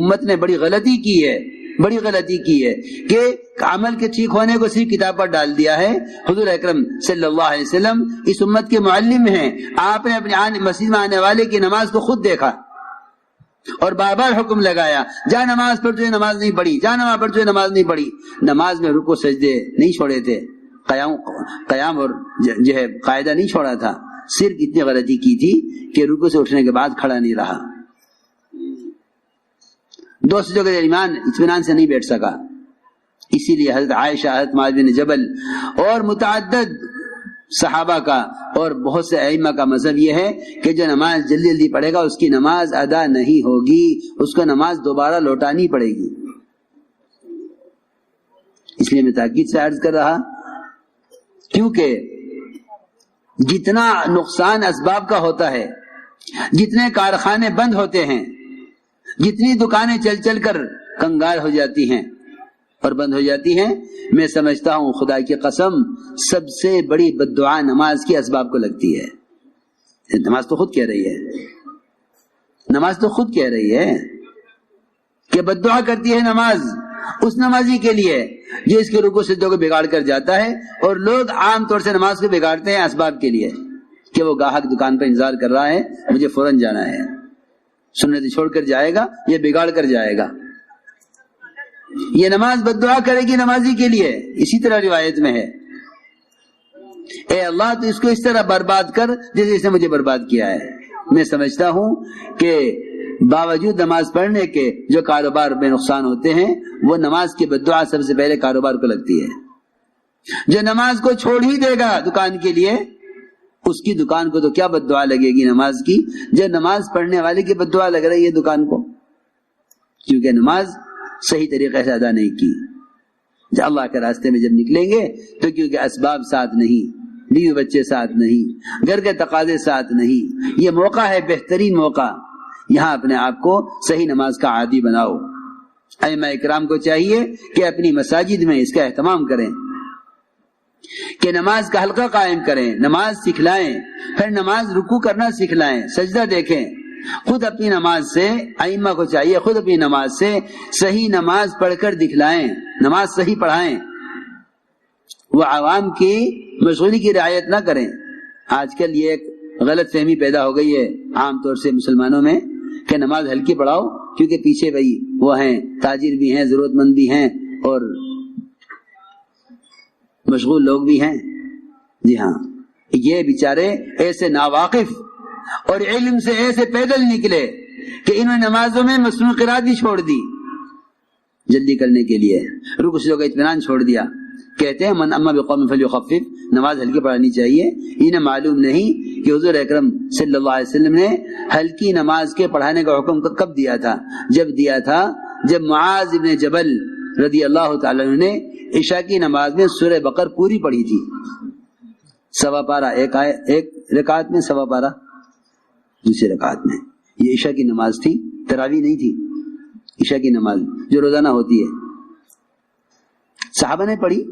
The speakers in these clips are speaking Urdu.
امت نے بڑی غلطی کی ہے کہ عمل کے ٹھیک ہونے کو صرف کتاب پر ڈال دیا ہے. حضور اکرم صلی اللہ علیہ وسلم اس امت کے معلم ہیں. آپ نے اپنے مسجد میں آنے والے کی نماز کو خود دیکھا اور بار بار حکم لگایا، جا نماز پڑھ تجھے نماز نہیں پڑھی، جا نماز پڑھ تجھے نماز نہیں پڑھی. نماز میں رکوع سجدے نہیں چھوڑے تھے، قیام اور جو ہے قاعدہ نہیں چھوڑا تھا. صرف اتنی غلطی کی تھی کہ رکوع سے اٹھنے کے بعد کھڑا نہیں رہا، دو سجدوں کے درمیان اطمینان سے نہیں بیٹھ سکا. اسی لیے حضرت عائشہ، حضرت معاذ بن جبل اور متعدد صحابہ کا اور بہت سے ائمہ کا مذہب یہ ہے کہ جو نماز جلدی جلدی پڑھے گا اس کی نماز ادا نہیں ہوگی، اس کو نماز دوبارہ لوٹانی پڑے گی. اس لیے میں تاکید سے عرض کر رہا، کیونکہ جتنا نقصان اسباب کا ہوتا ہے، جتنے کارخانے بند ہوتے ہیں، جتنی دکانیں چل چل کر کنگال ہو جاتی ہیں اور بند ہو جاتی ہیں، میں سمجھتا ہوں خدا کی قسم سب سے بڑی بددعا نماز کے اسباب کو لگتی ہے. نماز تو خود کہہ رہی ہے کہ بددعا کرتی ہے نماز اس نمازی کے لیے جو اس کے رکوع سجدوں کو بگاڑ کر جاتا ہے. اور لوگ عام طور سے نماز کو بگاڑتے ہیں اسباب کے لیے کہ وہ گاہک دکان پر انتظار کر رہا ہے، مجھے فوراً جانا ہے، سنت چھوڑ کر جائے گا، یہ بگاڑ کر جائے گا. یہ نماز بددعا کرے گی نمازی کے لیے. اسی طرح روایت میں ہے، اے اللہ تو اس کو اس طرح برباد کر جیسے اس نے مجھے برباد کیا ہے. میں سمجھتا ہوں کہ باوجود نماز پڑھنے کے جو کاروبار میں نقصان ہوتے ہیں، وہ نماز کی بددعا سب سے پہلے کاروبار کو لگتی ہے. جو نماز کو چھوڑ ہی دے گا دکان کے لیے، اس کی دکان کو تو کیا بددعا لگے گی نماز کی، جو نماز پڑھنے والے کی بددعا لگ رہی ہے دکان کو، کیونکہ نماز صحیح طریقے سے ادا نہیں کی. جب اللہ کے راستے میں جب نکلیں گے تو کیونکہ اسباب ساتھ نہیں، بیوی بچے ساتھ نہیں، گھر کے تقاضے ساتھ نہیں، یہ موقع ہے بہترین موقع، یہاں اپنے آپ کو صحیح نماز کا عادی بناؤ. ائمہ اکرام کو چاہیے کہ اپنی مساجد میں اس کا اہتمام کریں، کہ نماز کا حلقہ قائم کریں، نماز سکھلائیں، پھر نماز رکوع کرنا سکھلائیں، سجدہ دیکھیں. خود اپنی نماز سے ائمہ کو چاہیے خود اپنی نماز سے صحیح نماز پڑھ کر دکھلائیں، نماز صحیح پڑھائیں. وہ عوام کی مشغولی کی رعایت نہ کریں. آج کل یہ ایک غلط فہمی پیدا ہو گئی ہے عام طور سے مسلمانوں میں کہ نماز ہلکی پڑھاؤ کیونکہ پیچھے بھائی وہ ہیں، تاجر بھی ہیں، ضرورت مند بھی ہیں اور مشغول لوگ بھی ہیں. جی ہاں، یہ بیچارے ایسے ناواقف اور علم سے ایسے پیدل نکلے کہ انہوں نے نمازوں میں مسنون قرات بھی چھوڑ دی جلدی کرنے کے لیے، رکوع سجدوں کا اطمینان چھوڑ دیا. کہتے ہیں من اما بقوم فلیخفف، نماز ہلکی پڑھانی چاہیے. انہیں معلوم نہیں کہ حضور اکرم صلی اللہ علیہ وسلم نے ہلکی نماز کے پڑھانے کا حکم کب دیا تھا؟ جب معاذ ابن جبل رضی اللہ تعالی عنہ نے عشاء کی نماز میں سورہ بقر پوری پڑھی تھی، سوا پارہ ایک رکعت میں، سوا پارہ دوسری رکعت میں. یہ عشاء کی نماز تھی، تراویح نہیں تھی، عشاء کی نماز جو روزانہ ہوتی ہے. صحابہ نے پڑھی،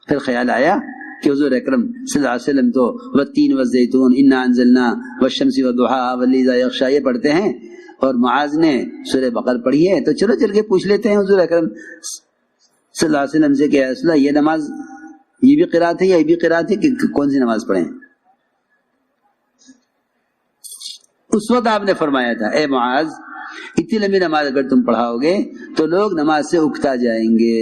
پھر خیال آیا کہ حضور اکرم صلی اللہ علیہ وسلم تو والتین والزیتون انا انزلنا والشمس والضحیٰ واللیل اذا یغشی یہ پڑھتے ہیں اور معاذ نے سورہ بقر پڑھی ہے، تو چلو چل کے پوچھ لیتے ہیں حضور اکرم صلی اللہ علیہ وسلم سے کہ رسول اللہ یہ نماز یہ بھی قرات ہے یا یہ بھی قرات ہے کہ کون سی نماز پڑھیں؟ اس وقت آپ نے فرمایا تھا اے معاذ اتنی لمبی نماز اگر تم پڑھاؤ گے تو لوگ نماز سے اکتا جائیں گے.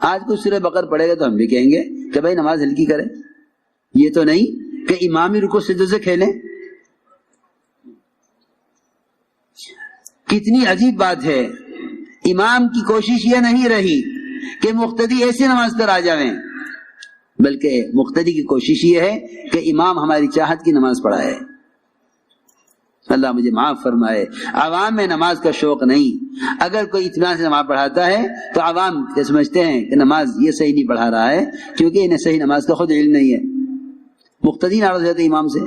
آج کوئی سورہ بقر پڑھے گا تو ہم بھی کہیں گے کہ بھائی نماز ہلکی کرے، یہ تو نہیں کہ امامی رکوع سجدوں سے کھیلیں. کتنی عجیب بات ہے. امام کی کوشش یہ نہیں رہی کہ مقتدی ایسی نماز پر آ جائیں، بلکہ مقتدی کی کوشش یہ ہے کہ امام ہماری چاہت کی نماز پڑھائے. اللہ مجھے معاف فرمائے. عوام میں نماز کا شوق نہیں. اگر کوئی اطمینان سے نماز پڑھاتا ہے تو عوام یہ سمجھتے ہیں کہ نماز یہ صحیح نہیں پڑھا رہا ہے کیونکہ انہیں صحیح نماز کا خود علم نہیں ہے. مقتدی ناراض ہو جاتے امام سے.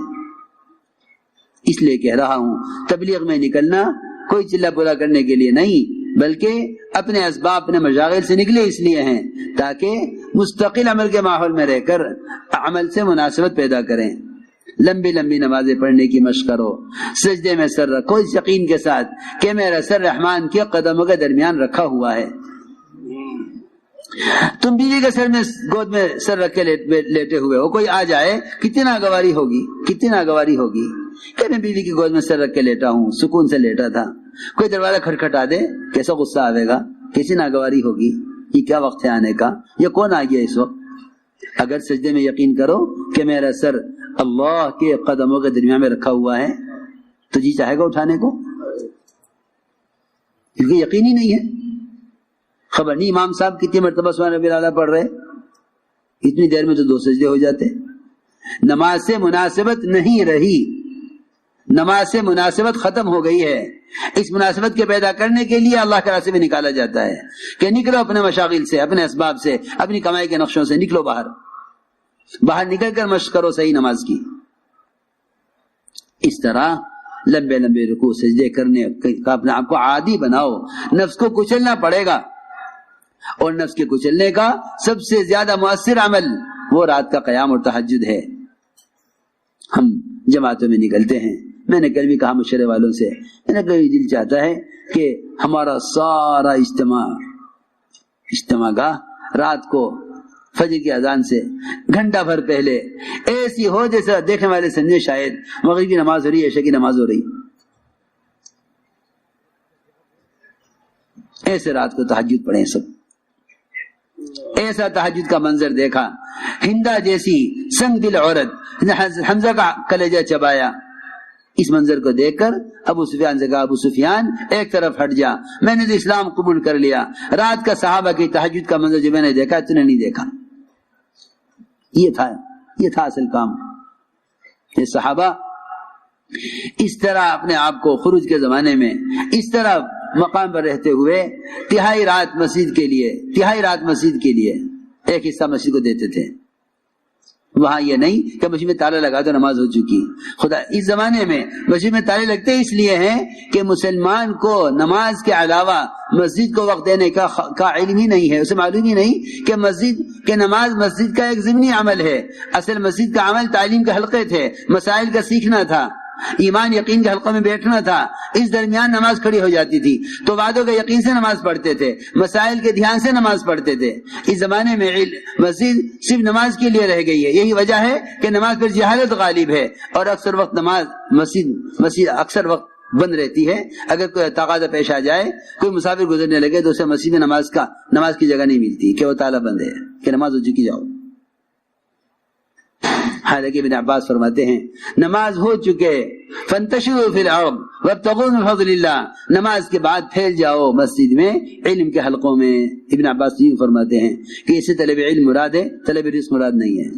اس لیے کہہ رہا ہوں تبلیغ میں نکلنا کوئی چلا پورا کرنے کے لیے نہیں، بلکہ اپنے اسباب اپنے مشاغل سے نکلے اس لیے ہیں تاکہ مستقل عمل کے ماحول میں رہ کر عمل سے مناسبت پیدا کریں. لمبی لمبی نمازیں پڑھنے کی مشق کرو، سجدے میں سر رکھو اس یقین کے ساتھ کہ میرا سر رحمان کے قدموں کے درمیان رکھا ہوا ہے۔ تم بیوی کے سر میں گود میں سر رکھ کے لیٹے ہوئے ہو، کوئی آ جائے کتنی ناگواری ہوگی، کتنی ناگواری ہوگی کہ میں بیوی کی گود میں سر رکھ کے لیٹا ہوں، سکون سے لیٹا تھا، کوئی دروازہ کھٹکھٹا دے کیسا غصہ آئے گا، کیسی ناگواری ہوگی، یہ کیا وقت ہے آنے کا، یہ کون آ گیا اس وقت۔ اگر سجدے میں یقین کرو کہ میرا سر اللہ کے قدموں کے درمیان میں رکھا ہوا ہے تو جی چاہے گا اٹھانے کو، کیونکہ یقین ہی نہیں ہے۔ خبر نہیں امام صاحب کتنی مرتبہ سبحان ربی الاعلیٰ پڑھ رہے، اتنی دیر میں تو 2 سجدے ہو جاتے۔ نماز سے مناسبت نہیں رہی، نماز سے مناسبت ختم ہو گئی ہے۔ اس مناسبت کے پیدا کرنے کے لیے اللہ کے راستے میں نکالا جاتا ہے کہ نکلو اپنے مشاغل سے، اپنے اسباب سے، اپنی کمائی کے نقشوں سے نکلو باہر، باہر نکل کر مشق کرو صحیح نماز کی۔ اس طرح لمبے لمبے رکوع سجدے کرنے کا اپنے آپ کو عادی بناؤ۔ نفس کو کچلنا پڑے گا، اور نفس کے کچلنے کا سب سے زیادہ مؤثر عمل وہ رات کا قیام اور تہجد ہے۔ ہم جماعتوں میں نکلتے ہیں، میں نے کل بھی کہا مشورے والوں سے، میں نے کبھی دل چاہتا ہے کہ ہمارا سارا اجتماع گاہ رات کو فجر کی اذان سے گھنٹہ بھر پہلے ایسی ہو جیسا دیکھنے والے سمجھے شاید مغرب کی نماز ہو رہی ہے، عشاء کی نماز ہو رہی، ایسے رات کو تہجد پڑھیں سب۔ ایسا تہجد کا منظر دیکھا، ہندا جیسی سنگ دل عورت نے حمزہ کا کلیجہ چبایا، اس منظر کو دیکھ کر ابو سفیان سے کہا ابو سفیان ایک طرف ہٹ جا، میں نے تو اسلام قبول کر لیا، رات کا صحابہ کی تہجد کا منظر جو میں نے دیکھا تو نے نہیں دیکھا۔ یہ تھا اصل کام۔ یہ صحابہ اس طرح اپنے آپ کو خروج کے زمانے میں اس طرح مقام پر رہتے ہوئے تہائی رات مسجد کے لیے ایک حصہ مسجد کو دیتے تھے۔ وہاں یہ نہیں کہ مسجد میں تالا لگا تو نماز ہو چکی، خدا اس زمانے میں مسجد میں تالے لگتے اس لیے ہیں کہ مسلمان کو نماز کے علاوہ مسجد کو وقت دینے کا علم ہی نہیں ہے، اسے معلوم ہی نہیں کہ نماز مسجد کا ایک ضمنی عمل ہے۔ اصل مسجد کا عمل تعلیم کے حلقے تھے، مسائل کا سیکھنا تھا، ایمان یقین کے حلقوں میں بیٹھنا تھا، اس درمیان نماز کھڑی ہو جاتی تھی تو وعدوں کے یقین سے نماز پڑھتے تھے، مسائل کے دھیان سے نماز پڑھتے تھے۔ اس زمانے میں مسجد صرف نماز کے لیے رہ گئی ہے، یہی وجہ ہے کہ نماز پر جہالت غالب ہے، اور اکثر وقت مسجد اکثر وقت بند رہتی ہے۔ اگر کوئی تقاضا پیش آ جائے، کوئی مسافر گزرنے لگے تو اسے مسجد میں نماز کی جگہ نہیں ملتی کہ وہ تالا بند ہے کہ نماز ہو چکی جاؤ۔ حالانکہ ابن عباس فرماتے ہیں نماز ہو چکے فانتشروا فی الارض وابتغوا من فضل اللہ، نماز کے بعد پھیل جاؤ مسجد میں، علم کے حلقوں میں۔ ابن عباس یوں فرماتے ہیں کہ اسے طلب علم مراد ہے، طلب رزق مراد نہیں ہے۔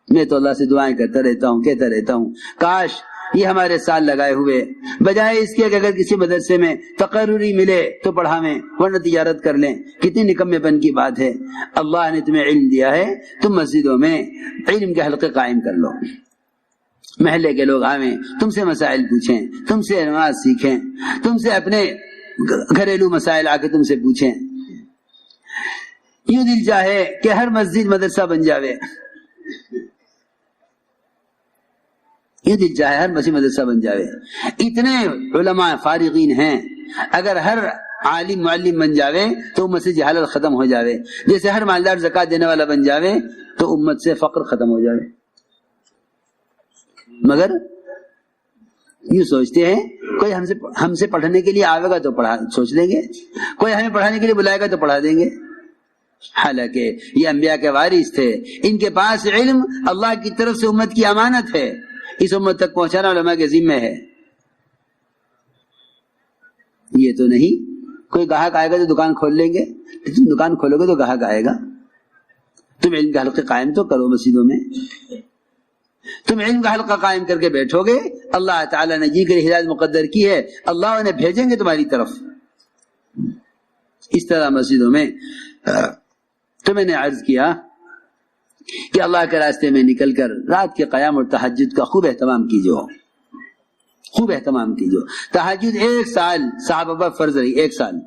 میں تو اللہ سے دعائیں کرتا رہتا ہوں، کہتا رہتا ہوں کاش یہ ہمارے سال لگائے ہوئے بجائے اس کے کہ اگر کسی مدرسے میں تقرری ملے تو پڑھاویں ورنہ تجارت کر لیں، کتنی نکمے پن کی بات ہے۔ اللہ نے تمہیں علم دیا ہے، تم مسجدوں میں علم کے حلقے قائم کر لو، محلے کے لوگ آویں، تم سے مسائل پوچھیں، تم سے نماز سیکھیں، تم سے اپنے گھریلو مسائل آ کے تم سے پوچھیں۔ یوں دل چاہے کہ ہر مسجد مدرسہ بن جاوے، یہ دل چاہے ہر مسجد مدرسہ بن جاوے۔ اتنے علماء فارغین ہیں، اگر ہر عالم معلم بن جاوے تو امت سے جہالت ختم ہو جاوے، جیسے ہر مالدار زکات دینے والا بن جاوے تو امت سے فقر ختم ہو جاوے۔ مگر یوں سوچتے ہیں کوئی ہم سے پڑھنے کے لیے آئے گا تو سوچ لیں گے، کوئی ہمیں پڑھانے کے لیے بلائے گا تو پڑھا دیں گے۔ حالانکہ یہ انبیاء کے وارث تھے، ان کے پاس علم اللہ کی طرف سے امت کی امانت ہے، اس امت تک پہنچانا علماء کے ذمہ ہے۔ یہ تو نہیں کوئی گاہک آئے گا تو دکان کھول لیں گے، تم دکان کھولو گے تو گاہک آئے گا۔ تم علم کا حلقہ قائم تو کرو مسجدوں میں، تم علم کا حلقہ قائم کر کے بیٹھو گے، اللہ تعالیٰ نے جی کر ہدایت مقدر کی ہے، اللہ انہیں بھیجیں گے تمہاری طرف۔ اس طرح مسجدوں میں تو میں نے عرض کیا کہ اللہ کے راستے میں نکل کر رات کے قیام اور تہجد کا خوب اہتمام کیجو، خوب اہتمام کیجو۔ تہجد 1 سال صحابہ پر فرض رہی، 1 سال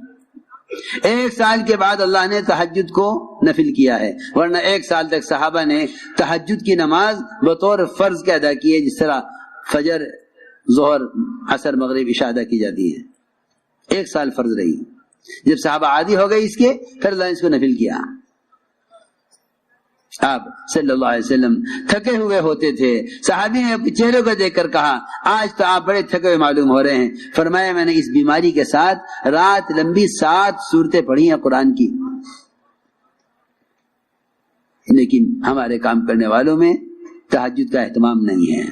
1 سال کے بعد اللہ نے تہجد کو نفل کیا ہے، ورنہ 1 سال تک صحابہ نے تہجد کی نماز بطور فرض کے ادا کی ہے، جس طرح فجر، ظہر، عصر، مغرب، عشاء ادا کی جاتی ہے۔ 1 سال فرض رہی، جب صحابہ عادی ہو گئے اس کے، پھر اللہ نے اس کو نفل کیا۔ آپ صلی اللہ علیہ وسلم تھکے ہوئے ہوتے تھے، صحابی نے اپنے چہرے کو دیکھ کر کہا آج تو آپ بڑے تھکے ہوئے معلوم ہو رہے ہیں۔ فرمایا میں نے اس بیماری کے ساتھ رات لمبی 7 سورتیں پڑھی ہیں قرآن کی، لیکن ہمارے کام کرنے والوں میں تہجد کا اہتمام نہیں ہے،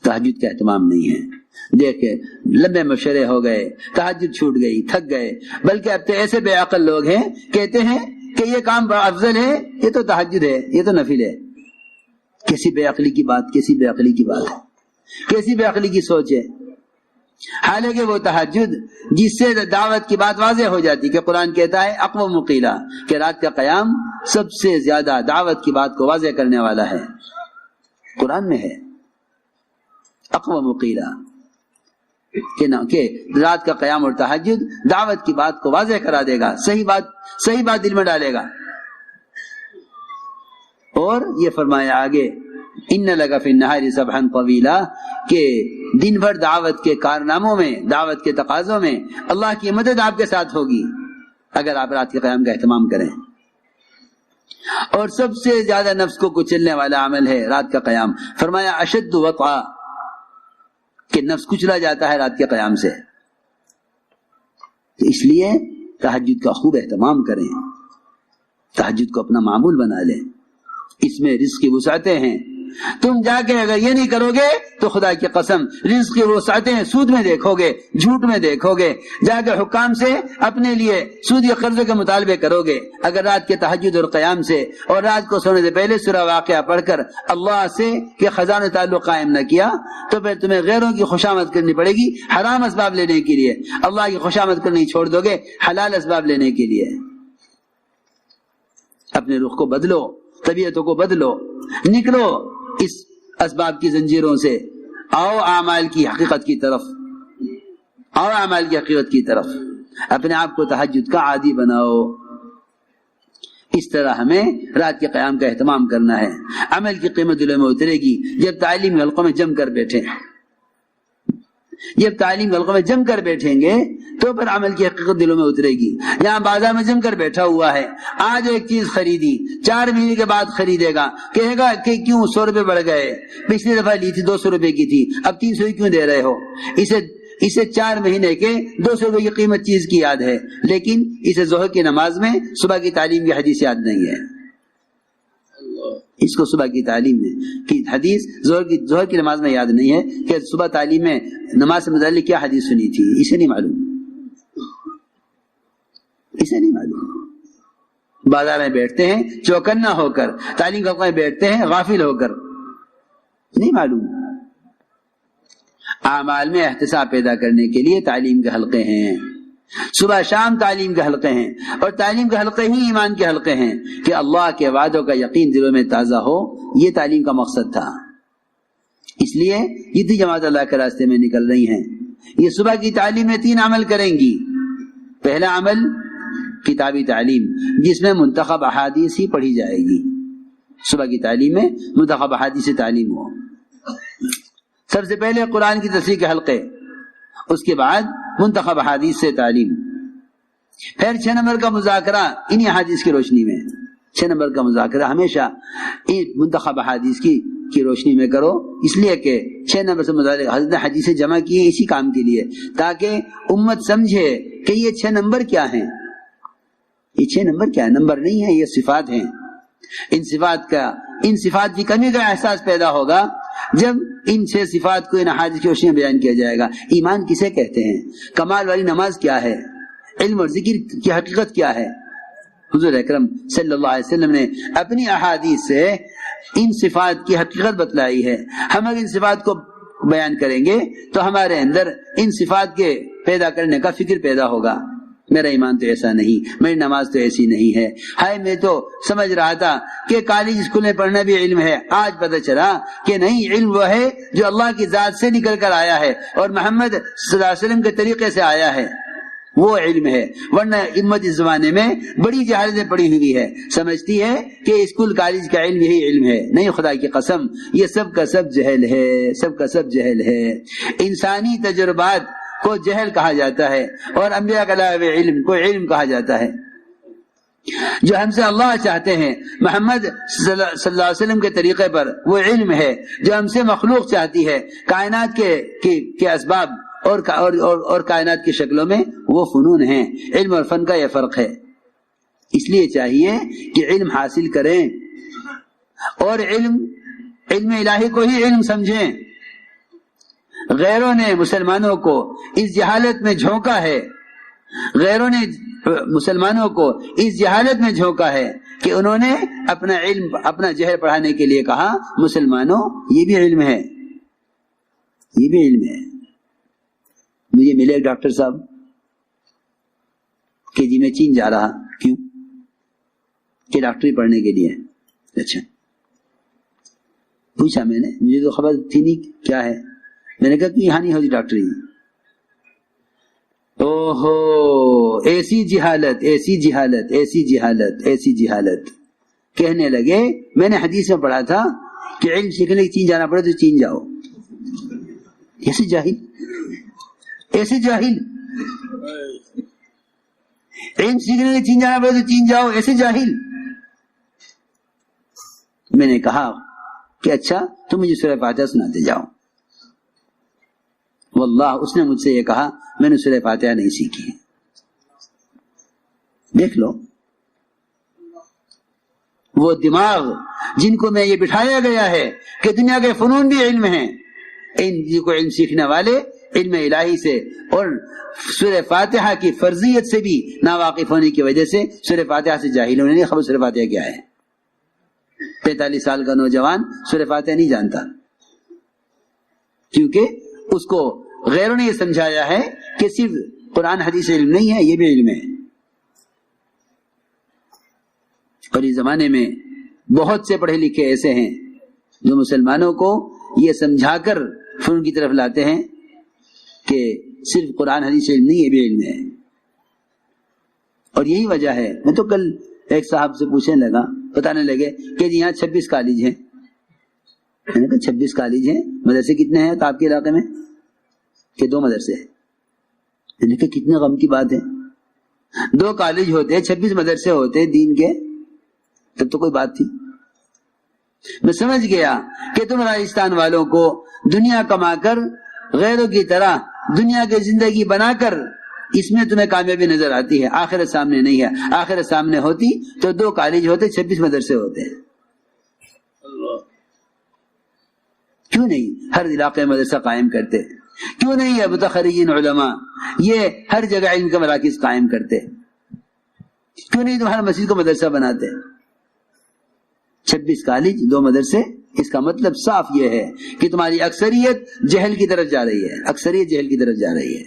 تہجد کا اہتمام نہیں ہے۔ دیکھے لمبے مشورے ہو گئے، تہجد چھوٹ گئی، تھک گئے، بلکہ اب تو ایسے بے عقل لوگ ہیں کہتے ہیں کہ یہ کام بڑا افضل ہے، یہ تو تہجد ہے، یہ تو نفل ہے۔ کیسی بے عقلی کی بات، کیسی بے عقلی کی بات ہے، کیسی بے عقلی کی سوچ ہے۔ حالانکہ وہ تہجد جس سے دعوت کی بات واضح ہو جاتی کہ قرآن کہتا ہے اقوم قیلا، کہ رات کا قیام سب سے زیادہ دعوت کی بات کو واضح کرنے والا ہے، قرآن میں ہے اقوم قیلا کہ رات کا قیام اور تہجد دعوت کی بات کو واضح کرا دے گا، صحیح بات دل میں ڈالے گا۔ اور یہ فرمایا آگے ان لک فی النہار سبحا طویلا، کہ دن بھر دعوت کے کارناموں میں، دعوت کے تقاضوں میں اللہ کی مدد آپ کے ساتھ ہوگی اگر آپ رات کے قیام کا اہتمام کریں۔ اور سب سے زیادہ نفس کو کچلنے والا عمل ہے رات کا قیام۔ فرمایا اشد وطئا، کہ نفس کچلا جاتا ہے رات کے قیام سے۔ تو اس لیے تہجد کا خوب اہتمام کریں، تہجد کو اپنا معمول بنا لیں، اس میں رزق کی وسعتیں ہیں۔ تم جا کے اگر یہ نہیں کرو گے تو خدا کی قسم رزق کی وسعتیں سود میں دیکھو گے، جھوٹ میں دیکھو گے، جا کے حکام سے اپنے لیے سود یا قرضے کے مطالبے کرو گے۔ اگر رات کے تہجد اور قیام سے اور رات کو سونے سے پہلے سورہ واقعہ پڑھ کر اللہ سے کہ خزانہ تعلق قائم نہ کیا تو پھر تمہیں غیروں کی خوشامد کرنی پڑے گی حرام اسباب لینے کے لیے، اللہ کی خوشامد کرنی چھوڑ دو گے حلال اسباب لینے کے لیے۔ اپنے رخ کو بدلو، طبیعتوں کو بدلو، نکلو اس اسباب کی زنجیروں سے، آؤ اعمال کی حقیقت کی طرف، آؤ اعمال کی حقیقت کی طرف، اپنے آپ کو تہجد کا عادی بناؤ۔ اس طرح ہمیں رات کے قیام کا اہتمام کرنا ہے۔ عمل کی قیمت دلوں میں اترے گی جب تعلیم حلقوں میں جم کر بیٹھیں، جب تعلیم حلقوں میں جم کر بیٹھیں گے تو پھر عمل کی حقیقت دلوں میں اترے گی۔ یہاں بازار میں جم کر بیٹھا ہوا ہے، آج ایک چیز خریدی، 4 مہینے کے بعد خریدے گا، کہے گا کہ کیوں 100 روپے بڑھ گئے، پچھلی دفعہ لی تھی 200 روپے کی تھی، اب 300 کیوں دے رہے ہو؟ اسے 4 مہینے کے 200 روپے کی قیمت چیز کی یاد ہے، لیکن اسے ظہر کی نماز میں صبح کی تعلیم کی حدیث یاد نہیں ہے۔ اس کو صبح کی تعلیم میں کی حدیث ظہر کی نماز میں یاد نہیں ہے کہ صبح تعلیم میں نماز سے متعلق کیا حدیث سنی تھی، اسے نہیں معلوم، اسے نہیں معلوم۔ بازار میں بیٹھتے ہیں چوکنا ہو کر، تعلیم کے حلقے میں بیٹھتے ہیں غافل ہو کر، نہیں معلوم۔ اعمال میں احتساب پیدا کرنے کے لیے تعلیم کے حلقے ہیں، صبح شام تعلیم کے حلقے ہیں، اور تعلیم کے حلقے ہی ایمان کے حلقے ہیں کہ اللہ کے وعدوں کا یقین دلوں میں تازہ ہو۔ یہ تعلیم کا مقصد تھا۔ اس لیے جتنی جماعت اللہ کے راستے میں نکل رہی ہیں یہ صبح کی تعلیم میں 3 عمل کریں گی۔ پہلا عمل کتابی تعلیم، جس میں منتخب احادیث ہی پڑھی جائے گی۔ صبح کی تعلیم میں منتخب احادیث تعلیم ہو۔ سب سے پہلے قرآن کی تفسیر کے حلقے، اس کے بعد منتخب احادیث سے تعلیم، پھر 6 نمبر کا مذاکرہ انہی احادیث کی روشنی میں۔ 6 نمبر کا مذاکرہ ہمیشہ منتخب احادیث کی روشنی میں کرو، اس لیے کہ 6 نمبر سے متعلق حضرت نے حدیثیں جمع کی ہیں اسی کام کے لیے، تاکہ امت سمجھے کہ یہ 6 نمبر کیا ہیں۔ یہ 6 نمبر کیا ہے؟ نمبر نہیں ہے، یہ صفات ہیں۔ ان صفات کی کمی کا احساس پیدا ہوگا جب ان 6 صفات کو ان احادیث کی روشنی میں بیان کیا جائے گا۔ ایمان کسے کہتے ہیں؟ کمال والی نماز کیا ہے؟ علم اور ذکر کی حقیقت کیا ہے؟ حضور اکرم صلی اللہ علیہ وسلم نے اپنی احادیث سے ان صفات کی حقیقت بتلائی ہے۔ ہم اگر ان صفات کو بیان کریں گے تو ہمارے اندر ان صفات کے پیدا کرنے کا فکر پیدا ہوگا۔ میرا ایمان تو ایسا نہیں، میری نماز تو ایسی نہیں ہے، ہائے میں تو سمجھ رہا تھا کہ کالج اسکول میں پڑھنا بھی علم ہے، آج پتہ چلا کہ نہیں، علم وہ ہے جو اللہ کی ذات سے نکل کر آیا ہے اور محمد صلی اللہ علیہ وسلم کے طریقے سے آیا ہے۔ وہ علم ہے. ورنہ امت اس زمانے میں بڑی جہالتیں پڑی ہوئی ہے، سمجھتی ہے کہ اسکول کالج کا علم یہی علم ہے. نہیں، خدا کی قسم یہ سب کا سب جہل ہے، سب کا سب جہل ہے. انسانی تجربات کو جہل کہا جاتا ہے اور انبیاء کا علم کو علم کہا جاتا ہے. جو ہم سے اللہ چاہتے ہیں محمد صلی اللہ علیہ وسلم کے طریقے پر، وہ علم ہے. جو ہم سے مخلوق چاہتی ہے کائنات کے اسباب اور کائنات کی شکلوں میں، وہ فنون ہیں. علم اور فن کا یہ فرق ہے. اس لیے چاہیے کہ علم حاصل کریں اور علم الہی کو ہی علم سمجھیں. غیروں نے مسلمانوں کو اس جہالت میں جھونکا ہے، غیروں نے مسلمانوں کو اس جہالت میں جھونکا ہے کہ انہوں نے اپنا علم، اپنا جہل پڑھانے کے لیے کہا مسلمانوں یہ بھی علم ہے، یہ بھی علم ہے. مجھے ملے ایک ڈاکٹر صاحب کہ جی میں چین جا رہا. کیوں؟ کہ ڈاکٹری پڑھنے کے لیے. اچھا. پوچھا میں نے، مجھے تو خبر تھی نہیں کیا ہے. میں نے کہا کہ یہاں نہیں ہوتی ڈاکٹری. اوہو، ایسی جہالت، ایسی جہالت، ایسی جہالت، ایسی جہالت. کہنے لگے میں نے حدیث میں پڑھا تھا کہ علم سیکھنے کی چین جانا پڑے تو چین جاؤ. ایسے جاہل، ایسے جاہل. علم سیکھنے کے چین جانا پڑے تو چین جاؤ، ایسے جاہل. میں نے کہا کہ اچھا تم مجھے سورہ فاتحہ سناتے جاؤ. واللہ اس نے مجھ سے یہ کہا میں نے سورہ فاتحہ نہیں سیکھی. دیکھ لو وہ دماغ جن کو میں یہ بٹھایا گیا ہے کہ دنیا کے فنون بھی علم ہیں، ان جن کو علم سیکھنے والے علم الہی سے اور سورہ فاتحہ کی فرضیت سے بھی ناواقف ہونے کی وجہ سے سورہ فاتحہ سے جاہل ہونے نہیں خبر سورہ فاتحہ کیا ہے. 45 سال کا نوجوان سورہ فاتحہ نہیں جانتا، کیونکہ اس کو غیروں نے یہ سمجھایا ہے کہ صرف قرآن حدیث علم نہیں ہے، یہ بھی علم ہے. اور اس زمانے میں بہت سے پڑھے لکھے ایسے ہیں جو مسلمانوں کو یہ سمجھا کر فنون کی طرف لاتے ہیں کہ صرف قرآن حدیث علم نہیں، یہ بھی علم ہے. اور یہی وجہ ہے. میں تو کل ایک صاحب سے پوچھنے لگا، بتانے لگے کہ جی یہاں 26 کالج ہیں. میں نے کہا 26 کالج ہیں، مدرسے کتنے ہیں آپ کے علاقے میں؟ کہ 2 مدرسے ہیں. میں نے کہا کتنے غم کی بات ہے، 2 کالج ہوتے 26 مدرسے ہوتے دین کے، تب تو کوئی بات تھی. میں سمجھ گیا کہ تم راجستھان والوں کو دنیا کما کر غیروں کی طرح دنیا کی زندگی بنا کر اس میں تمہیں کامیابی نظر آتی ہے، آخرت سامنے نہیں ہے. آخرت سامنے ہوتی تو 2 کالج ہوتے 26 مدرسے ہوتے. کیوں نہیں ہر علاقے میں مدرسہ قائم کرتے؟ کیوں نہیں ہے متخرجین علماء یہ ہر جگہ علم کے مراکز قائم کرتے؟ کیوں نہیں تمہارا مسجد کو مدرسہ بناتے؟ 26 کالج 2 مدرسے، اس کا مطلب صاف یہ ہے کہ تمہاری اکثریت جہل کی طرف جا رہی ہے، اکثریت جہل کی طرف جا رہی ہے.